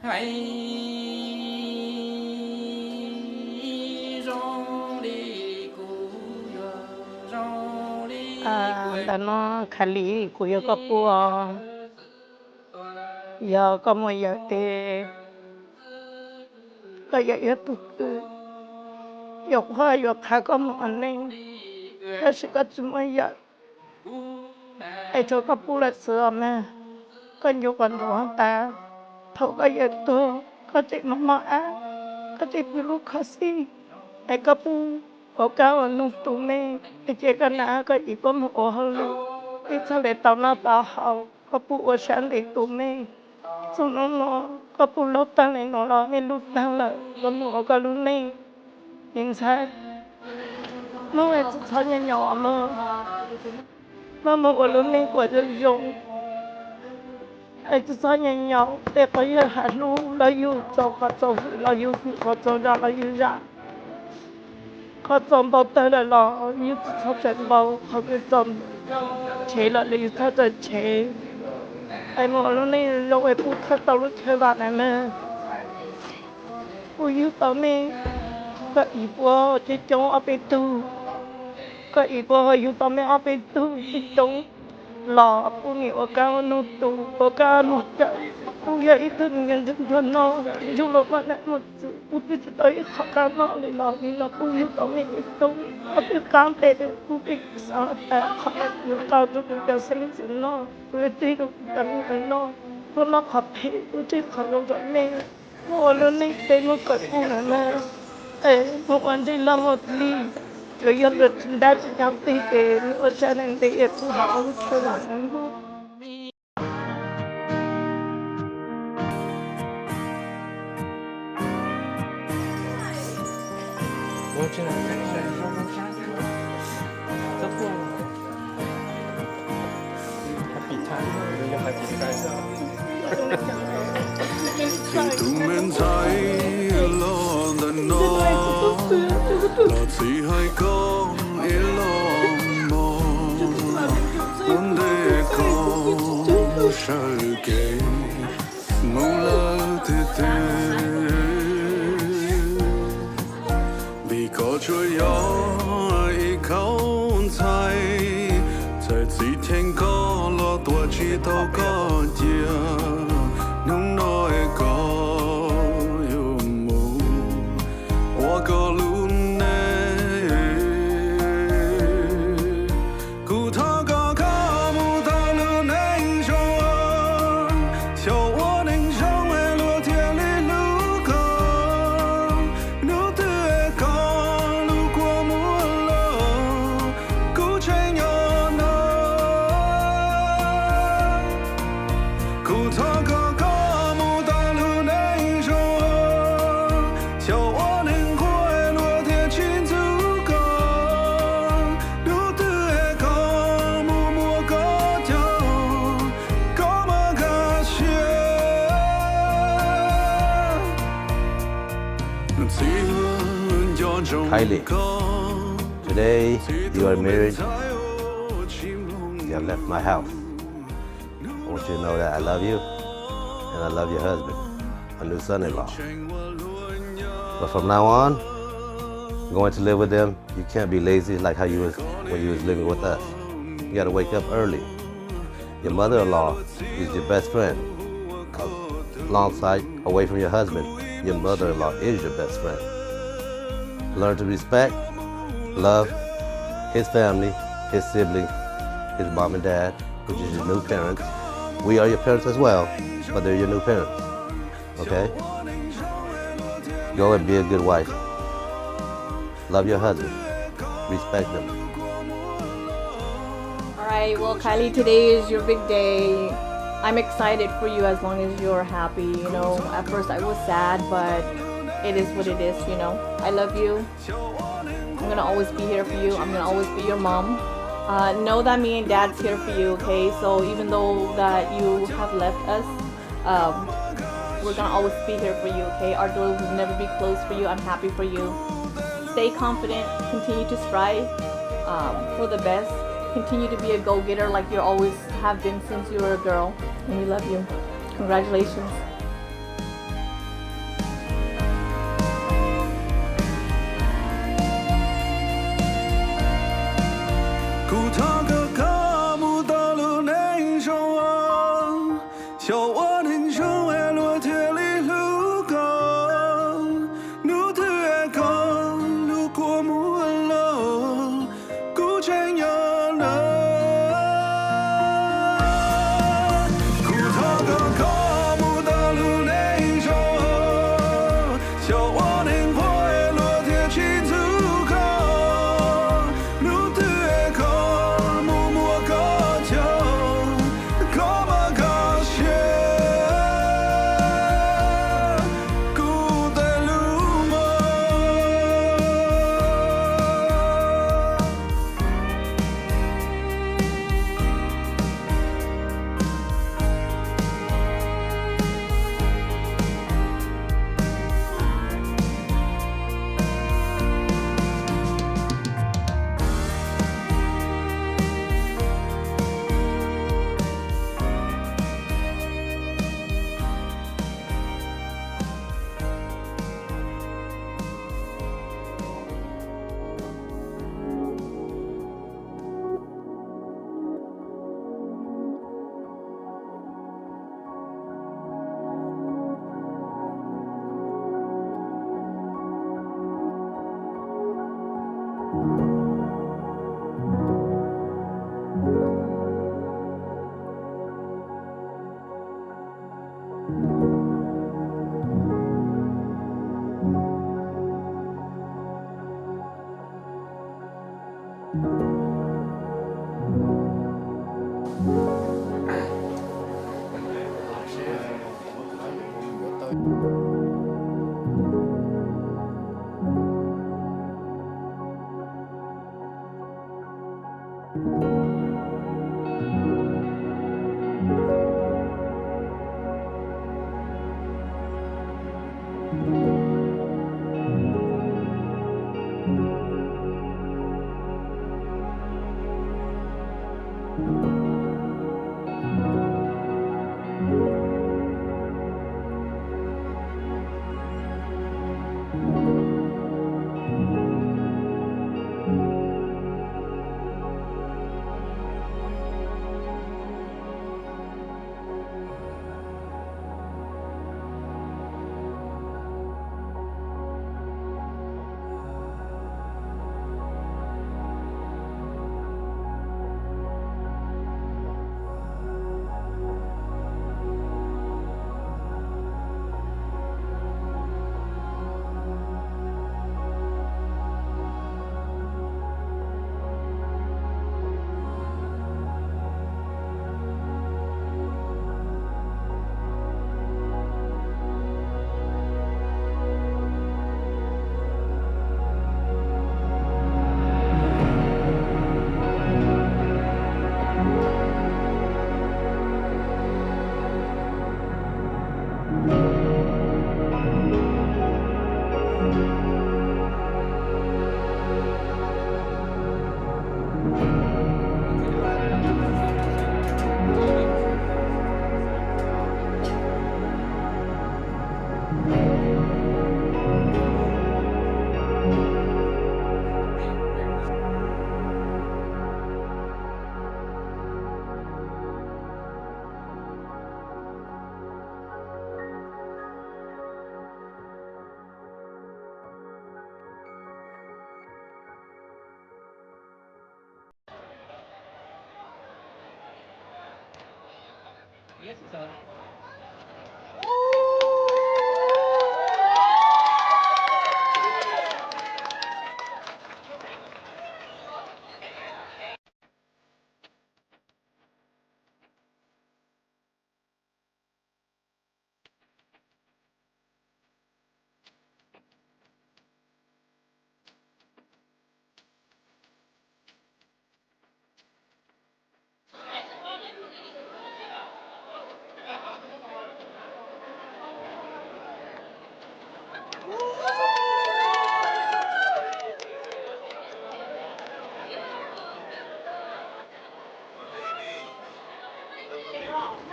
Đã nó Kylie của yêu có bùa giờ có một giờ thì có giờ yêu tụt yêu hoa yêu khá có một anh nên cái sự có chúng ấy giờ ai cho có bùa là sữa mà có nhiều con đồ ta thâu có giờ tôi có chị mama á có chị biru khasi ai có bùa có cao ở nông tù mê cái chị cái nào có chỉ có một ô hơn cái sao để tao nó bảo hậu có bùa sáng để tù mê sau nó có bùa lót tăng này nó lo nên lúc tăng là nó có lúc này nhưng sao nó là sao nhỏ nhỏ mà một lúc này của dân dùng ai sao nhỏ nhỏ để có gì hạt nu là yêu cho là yêu có cho ra là yêu ra có trong bao tay là lo yêu cho trận bao họ cái trong chế là lấy cho trận chế ai mà lúc này lâu ai bút thắt tao lúc chơi bạn này mà yêu tao mẹ có ý bố chỉ chống ở bên tu có ý bố yêu tao mẹ ở bên tu chỉ chống lò bố nhiều cao nô tu bố cao nô chạy bố giờ ít hơn nhân dân thuần nó dù lúc mà lại một sự bố biết tới khó khăn nó để lò đi nó bố yêu tao mẹ ít chống ở bên cam tệ để bố biết sao ta khó yêu tao cho bố cho sinh dưỡng nó bố chỉ được tận nó bố nó khó phê bố chỉ khó yêu tao mẹ bố lúc này tên nó cởi bố này mà một anh đi làm một ly rồi dân được đáp nhau tí cái ở trên này thì cũng họ cho là khi tụi mình thấy lo đần nó là chỉ hai con yên lòng mong muốn để con sợ kề mong lỡ thế thế vì có chúa gió ý không thay tại chỉ thiên có lo tua chỉ tao có chia nung nói có yêu mù hoa có luôn nè cụ thao có mù thao luôn anh cho chiều hoa anh trong em lo thiên lý lũ tươi con lũ qua mùa lỡ cụ chạy nhỏ nó cụ thao có Kylie, today you are married. You have left my house. I want you to know that I love you and I love your husband, my new son-in-law. But from now on, going to live with them, you can't be lazy like how you was when you was living with us. You got to wake up early. Your mother-in-law is your best friend. Alongside, away from your husband, your mother-in-law is your best friend. Learn to respect, love his family, his siblings, his mom and dad, which is your new parents. We are your parents as well, but they're your new parents. Okay? Go and be a good wife. Love your husband. Respect them. Alright, well Kylie, today is your big day. I'm excited for you as long as you're happy, you know. At first I was sad, but it is what it is, you know. I love you. I'm gonna always be here for you. I'm gonna always be your mom. Know that me and dad's here for you, okay? So even though that you have left us, we're gonna always be here for you, okay? Our doors will never be closed for you. I'm happy for you. Stay confident. Continue to strive for the best. Continue to be a go-getter like you always have been since you were a girl. And we love you. Congratulations.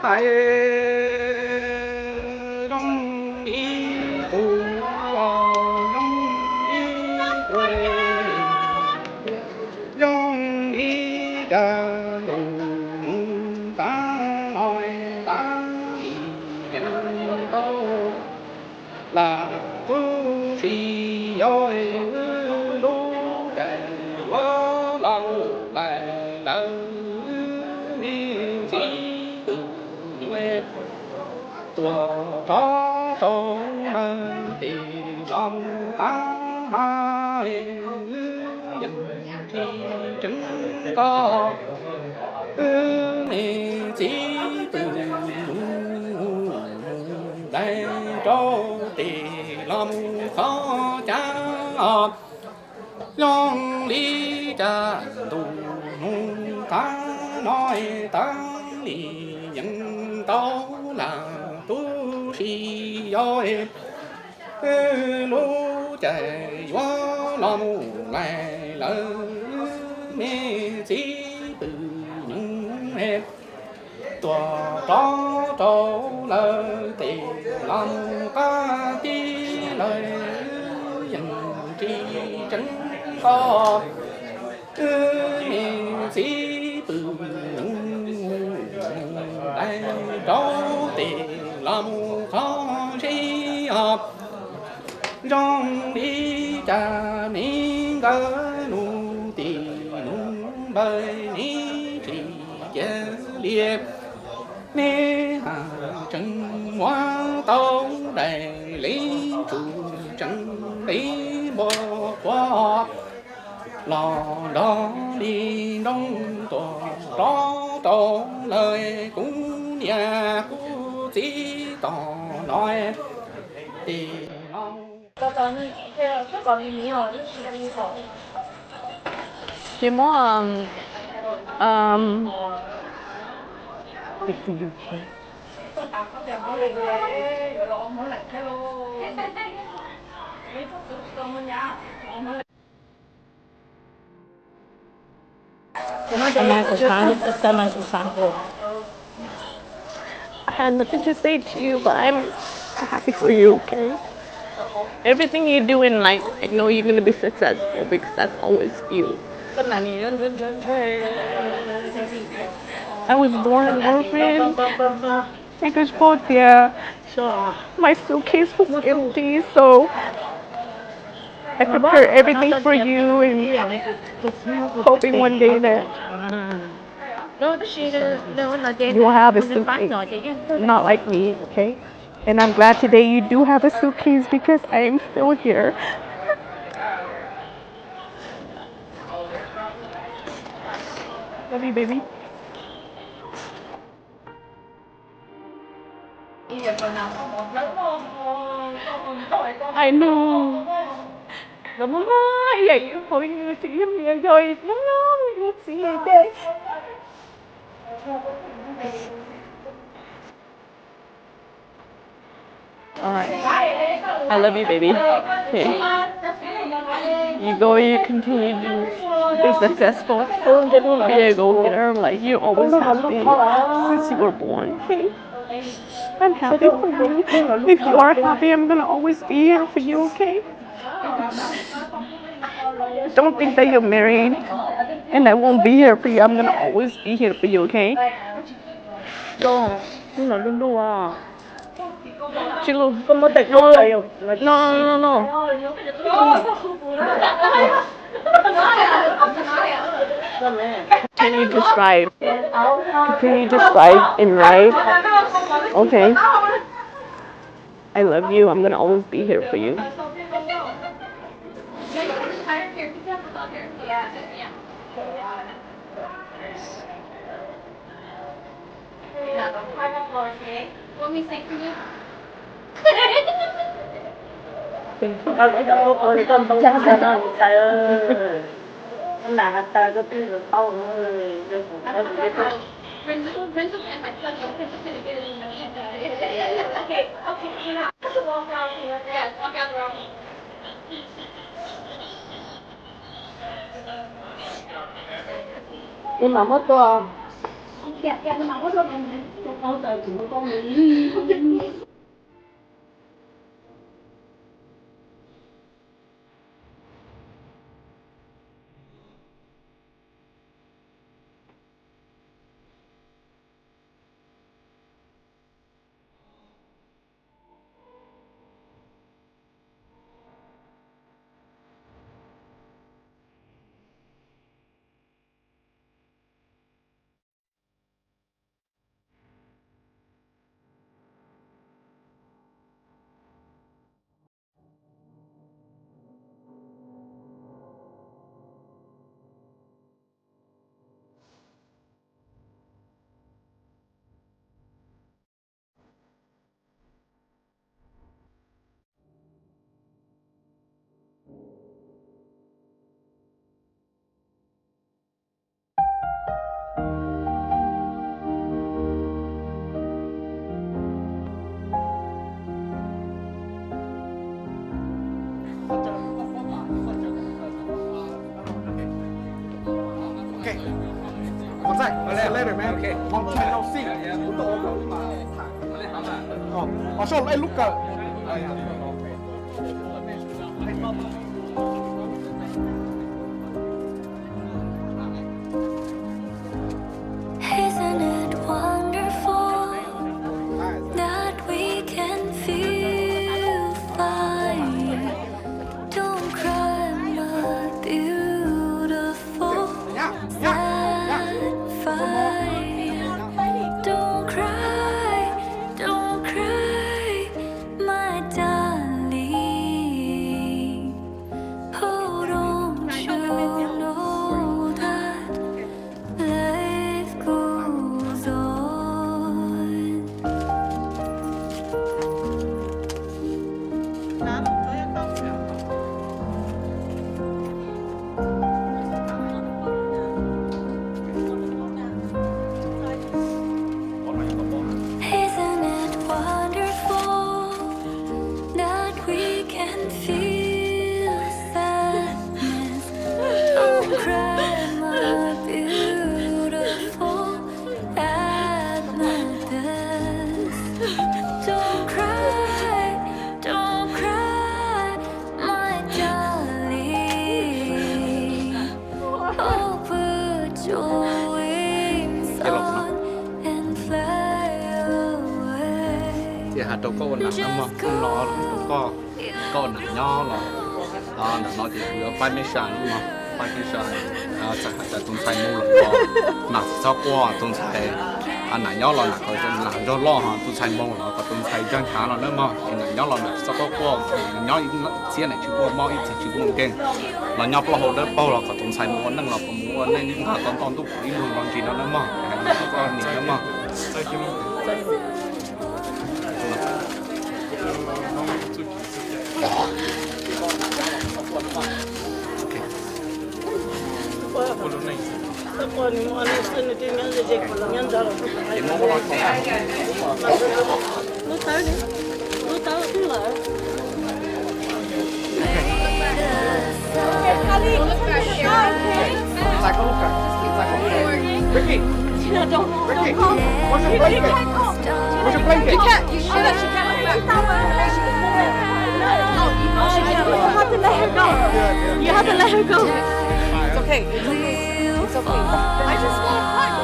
ai đông đi u đông đi quê đông đi cả đông ta nói ta hiện đâu là tu phi ơi lũ trẻ quá lâu lại lỡ đi chỉ tua có tô thì lòng ta dần thì chứng có nên chỉ từ đây cho thì lòng khó trả lòng lý cha tu ta nói ta lý nhận tao là tu sĩ ơi lũ chạy quá lòng lại lỡ mê chỉ từ những em tòa cho lời thì lòng ta chỉ lời dành tri tránh có mê chỉ từ những đây đó tiền làm khó gì học trong đi cha miếng gỡ nụ tiền nụ bơi ní chỉ chế liệt mê hà trần hoa tấu đầy lý chủ trần lý bỏ qua lò đó đi đông tòa đó lời cũng nhà của chỉ tỏ Chị muốn I had nothing to say to you, but I'm happy for you, okay? Everything you do in life, I know you're gonna be successful because that's always you. I was born an orphan. I was both there. My suitcase was empty, so I prepared everything for you and hoping one day that you will have a suitcase. Not like me, okay? And I'm glad today you do have a suitcase because I am still here. Love you, baby. I know. Mama, vậy thôi chị em nghe rồi, nó chị đây. Alright. I love you, baby. Okay. You go, you continue to be successful. Be a go-getter like you always have been since you were born. Okay? I'm happy for you. If you are happy, I'm gonna always be here for you, okay? Don't think that you're married and I won't be here for you. I'm gonna always be here for you, okay? Don't do Chilu. No, no. Continue to strive. Continue to strive and write. Okay. I love you. I'm gonna always be here for you. Want me to sing for you? Princess and my son don't participate in the Okay. Walk around here. Yes, walk out the room. Đi mà mất to. Dạ, nhưng mà có luôn Con trời của con mình. Later, man. Okay. Long time no see. I'll show. Hey, look up. Isn't it wonderful that we can feel fire? Don't cry, my beautiful sad fire. Don't cry, my darling. Hold on Isn't it wonderful that we can feel sadness? Don't cry, my beautiful Amethyst. Don't cry, my darling. Oh, put your wings on and fly away. Thì hạt trâu có ổn nặng lắm mà không lo là có ổn nặng nhỏ là nó thì vừa phải mấy sản luôn mà phải mấy sản chắc là tông sai mua là nặng sao qua tông sai nặng nhỏ là nặng rồi nặng cho lo ha tông sai mua là có tông sai chân khá là nữa mà nặng nhỏ là nặng sao qua nhỏ xe này chỉ qua mau ít chỉ qua kênh là nhỏ bao hồ đó bao là có tông sai mua năng là có mua nên những hạt con tu đi luôn con chỉ nó nữa mà nó có nhiều nữa mà Ricky, what's your blanket? What's your blanket? You can't look back. You have to let her go. You have to let her go. It's okay. It's okay. It's okay. I just want to cry.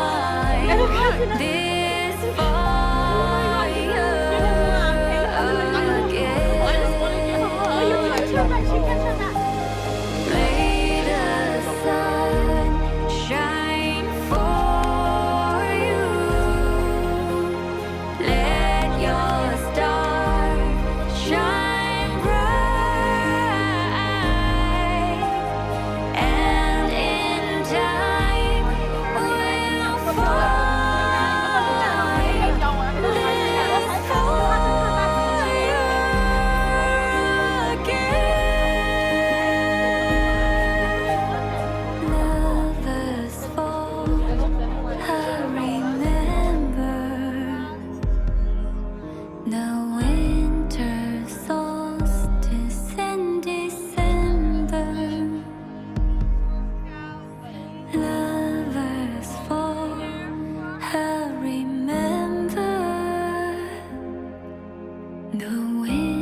I don't care. This May the sun shine for you. Let your star shine bright, and in time we'll find this fire again. Lovers fall, I remember the winter solstice in December. Lovers fall, I remember the winter